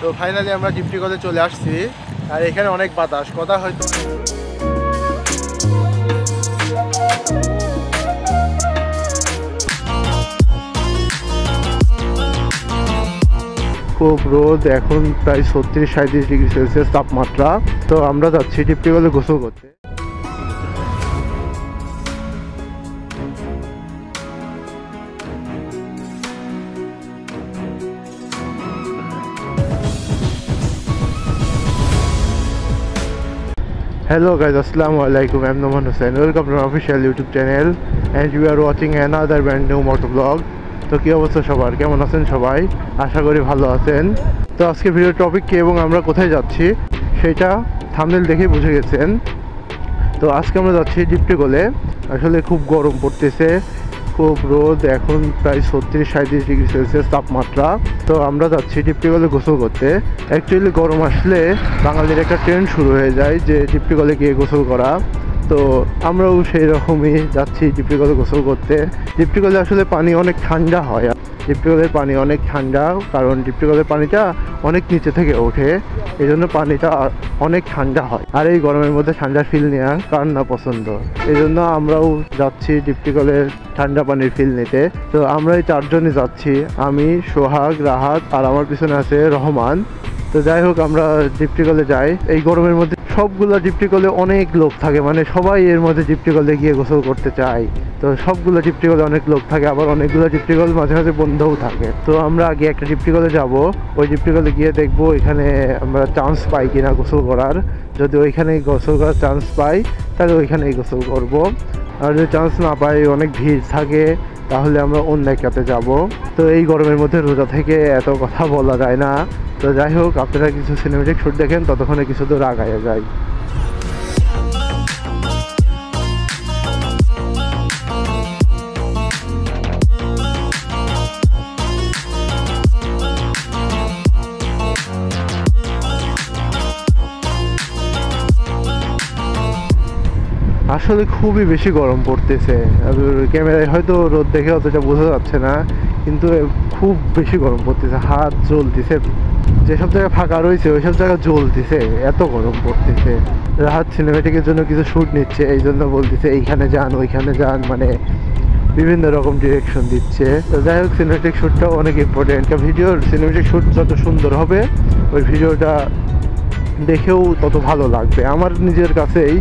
তো ফাইনালি আমরা ডিপটি কলে চলে আসছি। আর এখানে অনেক বাতাস, কথা হয়তো খুব রোদ, এখন প্রায় 36-37 ডিগ্রি সেলসিয়াস তাপমাত্রা। তো আমরা যাচ্ছি ডিপটি কলে গোসল করতে। Hello guys, assalamu alaikum. I'm Noman Hussain. Welcome to my official YouTube channel and you are watching another brand new motor vlog. তো কি অবস্থা সবার, কেমন আছেন সবাই? আশা করি ভালো আছেন। তো আজকে ভিডিও টপিক কি এবং আমরা কোথায় যাচ্ছি সেটা থাম্বনেল দেখে বুঝে গেছেন। তো আজকে আমরা যাচ্ছি ডিপটি কলে। আসলে খুব গরম পড়তেছে, খুব রোদ, এখন প্রায় 36-37 ডিগ্রি সেলসিয়াস তাপমাত্রা। তো আমরা যাচ্ছি ডিপটি কলে গোসল করতে। অ্যাকচুয়ালি গরম আসলে বাঙালির একটা ট্রেন্ড শুরু হয়ে যায় যে ডিপটি কলে গিয়ে গোসল করা। তো আমরাও সেই রকমই যাচ্ছি ডিপটি কলে গোসল করতে। ডিপটি কলে আসলে পানি অনেক ঠান্ডা হয়। ডিপটি কলের পানি অনেক ঠান্ডা, কারণ ডিপটি কলের পানিটা অনেক নিচে থেকে ওঠে, এই জন্য পানিটা অনেক ঠান্ডা হয়। আর এই গরমের মধ্যে ঠান্ডা ফিল নেওয়া কার না পছন্দ, এই জন্য আমরাও যাচ্ছি ডিপটি কলের ঠান্ডা পানির ফিল নিতে। তো আমরা এই চারজনই যাচ্ছি, আমি, সোহাগ, রাহাত আর আমার পিছনে আছে রহমান। তো যাই হোক, আমরা ডিপটি কলে যাই। এই গরমের মধ্যে সবগুলো ডিপটি কলে অনেক লোক থাকে, মানে সবাই এর মধ্যে ডিপটি কলে গিয়ে গোসল করতে চায়। তো সবগুলো ডিপটি কলে অনেক লোক থাকে, আবার অনেকগুলো ডিপটি কল মাঝে মাঝে বন্ধও থাকে। তো আমরা আগে একটা ডিপটি কলে যাব, ওই ডিপটি কলে গিয়ে দেখবো এখানে আমরা চান্স পাই কিনা গোসল করার। যদি ওইখানে গোসল করার চান্স পাই তাহলে ওইখানেই গোসল করব, আর যদি চান্স না পাই, অনেক ভিড় থাকে, তাহলে আমরা অন্য একটাতে যাব। তো এই গরমের মধ্যে রোজা থেকে এত কথা বলা যায় না। তো যাই হোক, আপনারা কিছু সিনেমেটিক শুট দেখেন, ততক্ষণে কিছু দূর আগায় যায়। আসলে খুবই বেশি গরম পড়তেছে। ক্যামেরায় হয়তো রোদ দেখে অতটা বোঝা যাচ্ছে না, কিন্তু খুব বেশি গরম পড়তেছে, হাত জ্বলতেছে। যেসব জায়গায় ফাঁকা রয়েছে ওইসব জায়গায় জ্বলতেছে, এত গরম পড়তেছে। রাহাত সিনেমেটিকের জন্য কিছু শ্যুট নিচ্ছে, এই জন্য বলতেছে এইখানে যান ওইখানে যান, মানে বিভিন্ন রকম ডিরেকশন দিচ্ছে। তো যাই হোক, সিনেমেটিক শ্যুটটাও অনেক ইম্পর্টেন্ট। ভিডিওর সিনেমেটিক শ্যুট যত সুন্দর হবে ওই ভিডিওটা দেখেও তত ভালো লাগবে। আমার নিজের কাছেই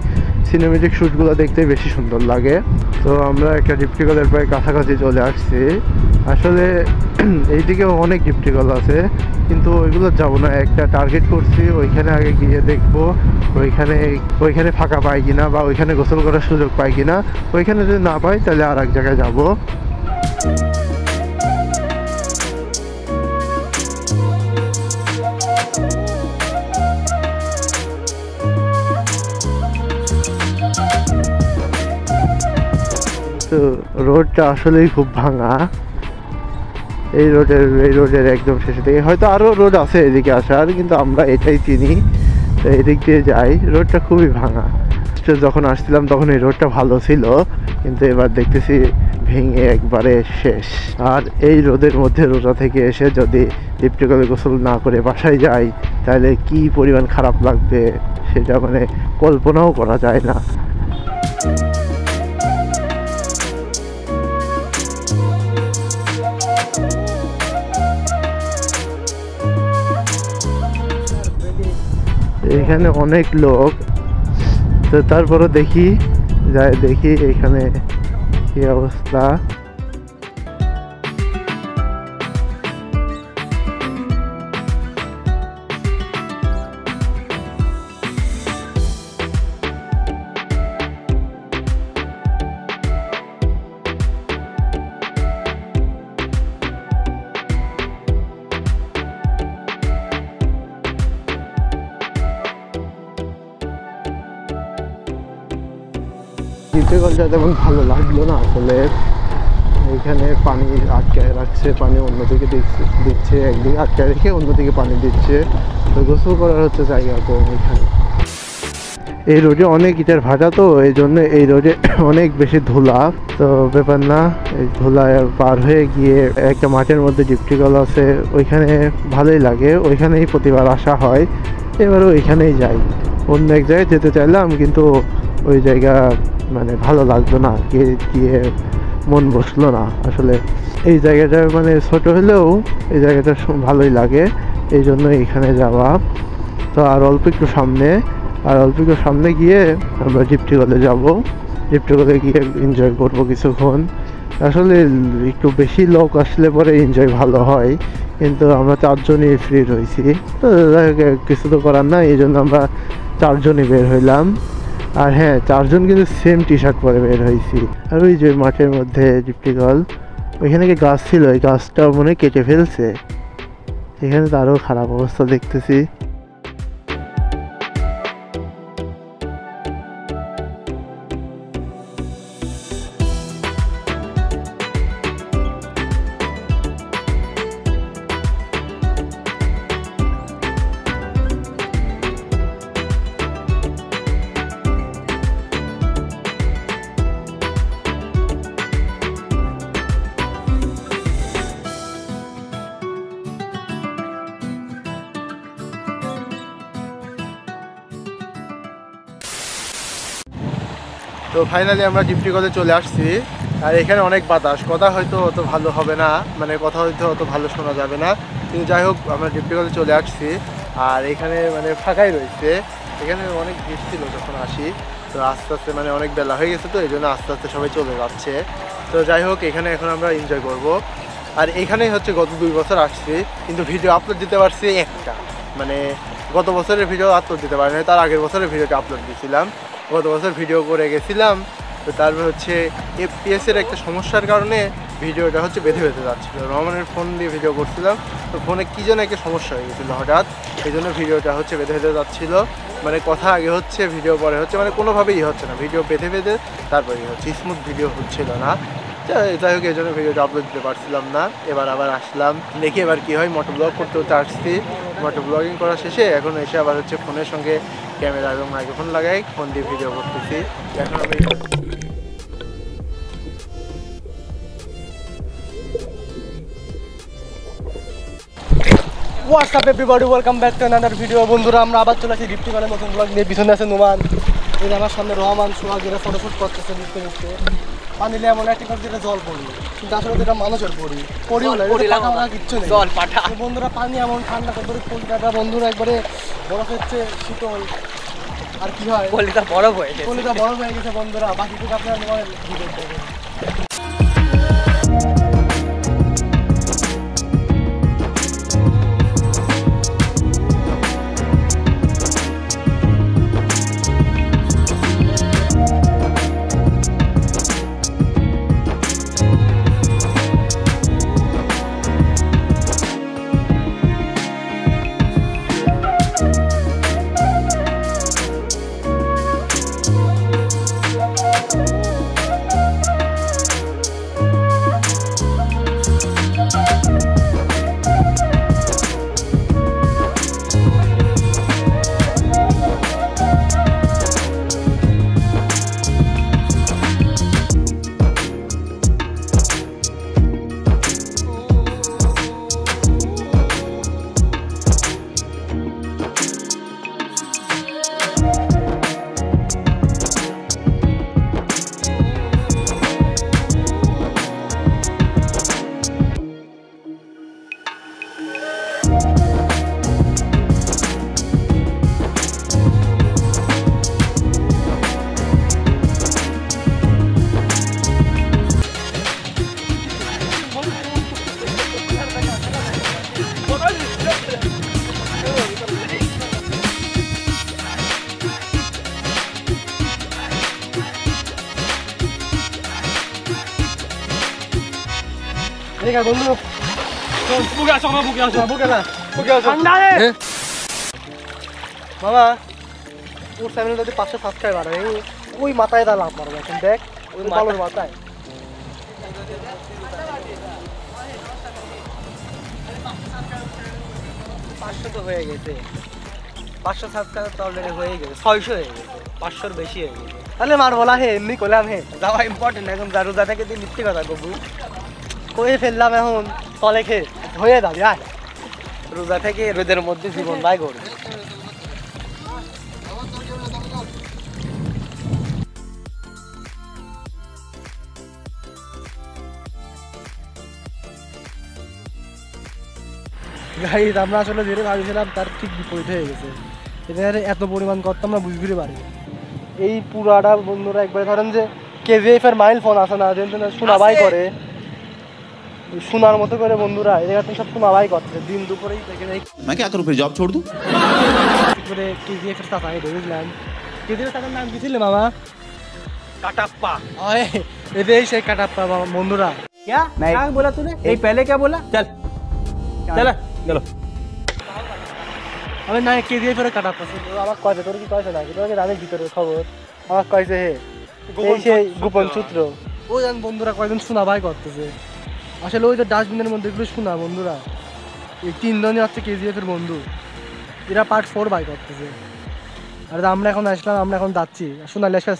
সিনেমেটিক শ্যুটগুলো দেখতে বেশি সুন্দর লাগে। তো আমরা একটা ডিপটি কলের প্রায় কাছাকাছি চলে আসছি। আসলে এইদিকেও অনেক ডিপটি কল আছে, কিন্তু ওইগুলো যাবো না, একটা টার্গেট করছি, ওইখানে আগে গিয়ে দেখবো ওইখানে ফাঁকা পাই কিনা, বা ওইখানে গোসল করার সুযোগ পাই কিনা। ওইখানে যদি না পাই তাহলে আর এক জায়গায় যাবো। তো রোডটা আসলেই খুব ভাঙা। এই রোডের একদম শেষে থেকে হয়তো আরও রোড আছে এদিকে আসার, কিন্তু আমরা এটাই চিনি, তো এদিক দিয়ে যাই। রোডটা খুবই ভাঙা। যখন আসছিলাম তখন এই রোডটা ভালো ছিল, কিন্তু এবার দেখতেছি ভেঙে একবারে শেষ। আর এই রোদের মধ্যে রোজা থেকে এসে যদি ডিপটি কলে গোসল না করে বাসায় যাই তাহলে কি পরিমাণ খারাপ লাগবে সেটা মানে কল্পনাও করা যায় না। এখানে অনেক লোক, তো তারপরে দেখি এখানে কি অবস্থা। ডিপটি কলটা তেমন ভালো লাগলো না আসলে। এখানে পানি আটকায় রাখছে, পানি অন্যদিকে দিচ্ছে, একদিকে আটকায় রেখে অন্যদিকে পানি দিচ্ছে। তো গোসল করার হচ্ছে জায়গা কম এখানে। এই রোডে অনেক ইটের ভাটা, তো এই জন্য এই রোডে অনেক বেশি ধুলা। তো ব্যাপার না, এই ধুলায় পার হয়ে গিয়ে একটা মাঠের মধ্যে ডিপটিকল আছে, ওইখানে ভালোই লাগে, ওইখানেই প্রতিবার আসা হয়। এবারও ওইখানেই যাই। অন্য এক জায়গায় যেতে চাইলাম, কিন্তু ওই জায়গা মানে ভালো লাগতো না, গিয়ে মন বসলো না আসলে। এই জায়গাটা মানে ছোট হলেও এই জায়গাটা ভালোই লাগে, এই জন্য এখানে যাওয়া। তো আর অল্প একটু সামনে গিয়ে আমরা ডিপটিকলে যাব। ডিপটিকলে গিয়ে এনজয় করব কিছুক্ষণ। আসলে একটু বেশি লোক আসলে পরে এনজয় ভালো হয়, কিন্তু আমরা 4 জনই ফ্রি রয়েছি, তো কিছু তো করার নাই, এই জন্য আমরা 4 জনই বের হইলাম। আর হ্যাঁ, 4 জন কিন্তু সেম টি শার্ট পরে বের হয়েছি। আর ওই যে মাঠের মধ্যে ডিপটিকল, ওইখানে কি গাছ ছিল, ওই গাছটা মনে হয় কেটে ফেলছে। এখানে তো আরও খারাপ অবস্থা দেখতেছি। তো ফাইনালি আমরা ডিপটিকলে চলে আসছি। আর এখানে অনেক বাতাস, কথা হয়তো অত ভালো হবে না, মানে কথা হয়তো অত ভালো শোনা যাবে না, কিন্তু যাই হোক আমরা ডিপটিকলে চলে আসছি। আর এখানে মানে ফাঁকাই রয়েছে, এখানে অনেক ভিড় ছিল যখন আসি, তো আস্তে আস্তে মানে অনেক বেলা হয়ে গেছে, তো এই জন্য আস্তে আস্তে সবাই চলে যাচ্ছে। তো যাই হোক, এখানে এখন আমরা এনজয় করব। আর এখানেই হচ্ছে গত 2 বছর আসছি, কিন্তু ভিডিও আপলোড দিতে পারছি একটা, মানে গত বছরের ভিডিও আপলোড দিতে পারি না, তার আগের বছরের ভিডিওটা আপলোড দিয়েছিলাম। গত বছর ভিডিও করে গেছিলাম, তো তারপর হচ্ছে এফপিএসের একটা সমস্যার কারণে ভিডিওটা হচ্ছে বেঁধে যাচ্ছিলো। রহমানের ফোন দিয়ে ভিডিও করছিলাম, তো ফোনে কী যেন একটা সমস্যা হয়ে গেছিলো হঠাৎ, এই জন্য ভিডিওটা হচ্ছে বেঁধে যাচ্ছিলো। মানে কথা আগে হচ্ছে, ভিডিও পরে হচ্ছে, মানে কোনোভাবেই হচ্ছে না, ভিডিও বেঁধে তারপরে হচ্ছে, স্মুথ ভিডিও হচ্ছিল না। যাই হোক, এই জন্য ভিডিওটা আপলোড দিতে পারছিলাম না। এবার আবার আসলাম, দেখি এবার কী হয়। মোটো ব্লগ করতে আসছি, মোটো ব্লগিং করা শেষে এখন এসে আবার হচ্ছে ফোনের সঙ্গে ক্যামেরা এবং মাইক্রোফোন লাগাই ফোন দিয়ে ভিডিও করতেছি। এখন আমি WhatsApp everybody, welcome back to another video. বন্ধুরা, আমরা আবার চলে আসি ডিপটিকলের নতুন ব্লগ নিয়ে। পিছনে আছে নোমান, এই আমার সামনে রহমান, সোহাগ, এরা ফটোশুট করতেছে লিখতে লিখতে। পানি নিয়ে এমন একটা যেটা জল পড়ি, কিন্তু আসলে এটা মানুষের পড়িও না, কিচ্ছু নেই জল পাঠা। বন্ধুরা, পানি এমন ঠান্ডা করে কলকাতা বন্ধুরা একবারে বরফ হচ্ছে, শীতল। আর কি হয়, কলিটা বরফ হয়ে গেছে বন্ধুরা। বাকিটুকু আপনারা নোমানের ভিডিও দেখবেন। বন্ধু বুকে আসো, বুকে না, মামা ওর চ্যানেলটা 500 সাবস্ক্রাইবার হয়, ওই মাথায় দাঁড়াম মারবো এখন। দেখ ওই বালোর মাথায় 500 তো হয়ে গেছে। 500 সাবস্ক্রাইবার তো অলরেডি হয়ে গেছে, 600 হয়ে গেছে, 500-র বেশি হয়ে গেছে। তাহলে মার বলা হে এমনি করলাম হে, যাওয়া ইম্পর্টেন্ট এখন, যা রোজা থেকে তুই মিথ্যে কথা কবু কয়ে ফেললাম, এখন তলে খেয়ে হয়ে যাবে। আয় রোজা থেকে রোদের মধ্যে জীবন ভাই করবে। গাইস আমরা আসলে যেটা ভাবছিলাম তার ঠিক বিপরীত হয়ে গেছে। এখানে এত পরিমাণ করতে আমরা বুঝতে পারি। এই পুরাটা বন্ধুরা একবারে ধরেন যে কেজিএফ এর মাইল ফোন আছে না, যেন শোনাবাই করে, শোনার মতো করে বন্ধুরা এই জায়গাতে সব শোনাবাই করছে দিন দুপুরেই দেখে যাই। मैं क्या करूं फिर जॉब छोड़ दूं? করে কেজিএফ এর সাথে বুঝলাম। কেজিএফ এর নাম কি ছিল মামা? কাটাপ্পা। ওই এই সেই কাটাপ্পা বন্ধুরা। क्या क्या बोला तूने? यही पहले क्या बोला? चल चल चलो। আমি না কেজিএফ এর কাটাপ্পা আমার কয়েছে, তোর কি কয়েছে না? তোর কি জানিস ভিতরের খবর? আমার কয়েছে হে এই সেই গোপন সূত্র। ওই জান বন্ধুরা কয়জন শোনাবাই করতেছে। আসলে ওই যে ডাস্টবিনের মধ্যে এগুলো শোনা বন্ধুরা, এই তিনজনই হচ্ছে কেজিএফ এর বন্ধু, এরা পার্ট 4 বাই করতেছে। আর আমরা এখন আসলাম, আমরা এখন যাচ্ছি শোনালে আসলে।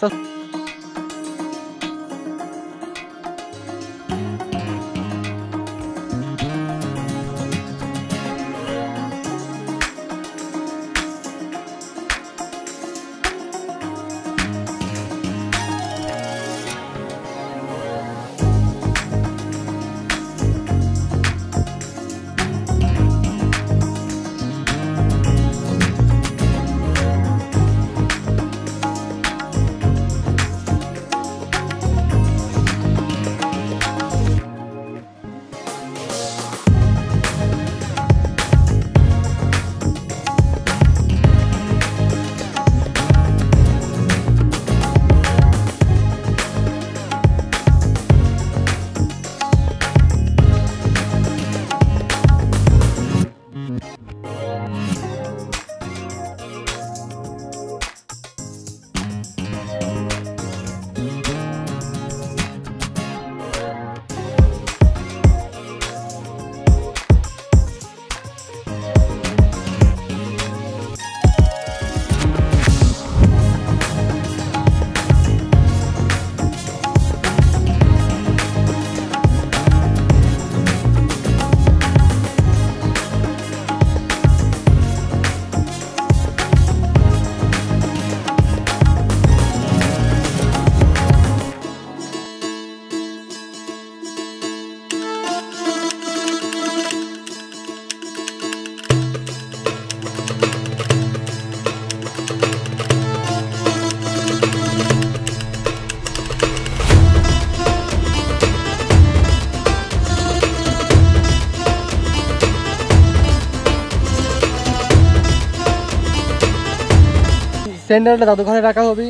স্যান্ডেলটা জাদুঘরে রাখা হবে,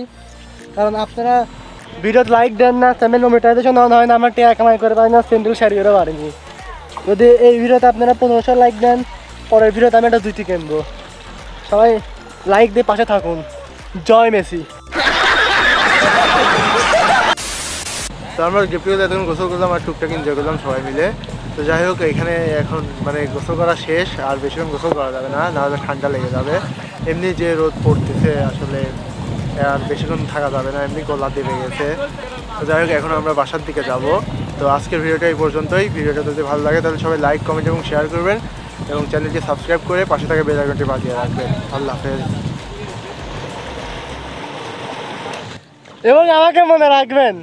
কারণ আপনারা ভিডিও লাইক দেন না, চ্যানেল মনিটাইজেশন অন হয় না, আমার টাকা কামাই করে পারি না, স্যান্ডেল শাড়ি করে পারিনি। যদি এই ভিডিওতে আপনারা 1500 লাইক দেন, পরের ভিডিওতে আমি একটা জুতি কিনবো। সবাই লাইক দিয়ে পাশে থাকুন। জয় মেসি। তো আমরা গেপিওতে এখন গোসল করলাম আর টুকটাক এনজয় করলাম সবাই মিলে। তো যাই হোক এখানে এখন মানে গোসল করা শেষ, আর বেশিক্ষণ গোসল করা যাবে না, নাহলে ঠান্ডা লেগে যাবে। এমনি যে রোদ পড়তেছে আসলে আর বেশিক্ষণ থাকা যাবে না, এমনি গলা দেবে গেছে। তো যাই হোক এখন আমরা বাসার দিকে যাব। তো আজকের ভিডিওটা এই পর্যন্তই। ভিডিওটা যদি ভালো লাগে তাহলে সবাই লাইক, কমেন্ট এবং শেয়ার করবেন, এবং চ্যানেলটি সাবস্ক্রাইব করে পাশে থাকা বেল আইকনটি বাজিয়ে রাখবেন। আল্লাহ হাফেজ। এবং আমাকে মনে রাখবেন।